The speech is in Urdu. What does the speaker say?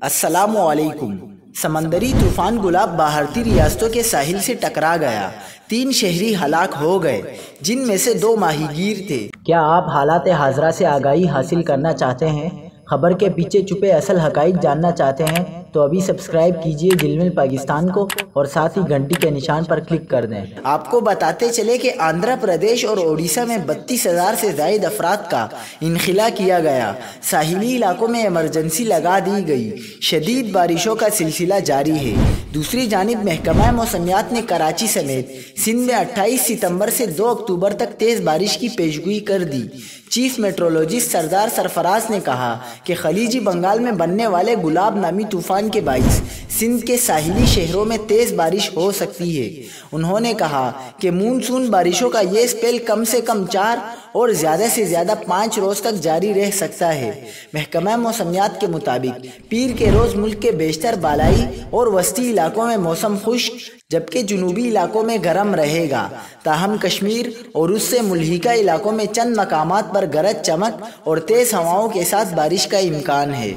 السلام علیکم۔ سمندری طوفان گلاب بھارتی ریاستوں کے ساحل سے ٹکرا گیا۔ 3 شہری ہلاک ہو گئے، جن میں سے 2 ماہی گیر تھے۔ کیا آپ حالات حاضرہ سے آگاہی حاصل کرنا چاہتے ہیں؟ خبر کے پیچھے چھپے اصل حقائق جاننا چاہتے ہیں تو ابھی سبسکرائب کیجئے ڈیل میل پاکستان کو اور ساتھ ہی گھنٹی کے نشان پر کلک کر دیں۔ آپ کو بتاتے چلے کہ آندھرا پردیش اور اوڈیشہ میں 32,000 سے زائد افراد کا انخلا کیا گیا۔ ساحلی علاقوں میں ایمرجنسی لگا دی گئی۔ شدید بارشوں کا سلسلہ جاری ہے۔ دوسری جانب محکمہ موسمیات نے کراچی سمیت سندھ میں 28 ستمبر سے 2 اکتوبر تک تیز بارش کی پیشگوئی کر دی۔ چیف میٹرولوجسٹ سردار سرفراز نے کہا کہ خلیجی بنگال میں بننے والے گلاب نامی طوفان کے باعث سندھ کے ساحلی شہروں میں تیز بارش ہو سکتی ہے۔ انہوں نے کہا کہ مونسون بارشوں کا یہ اسپیل کم سے کم 4 اور زیادہ سے زیادہ 5 روز تک جاری رہ سکتا ہے۔ محکمہ موسمیات کے مطابق پیر کے روز ملک کے بیشتر بالائی اور وسطی علاقوں میں موسم خشک جبکہ جنوبی علاقوں میں گرم رہے گا، تاہم کشمیر اور اس سے ملحقہ علاقوں میں چند مقامات پر گرج چمک اور تیز ہواؤں کے ساتھ بارش کا امکان ہے۔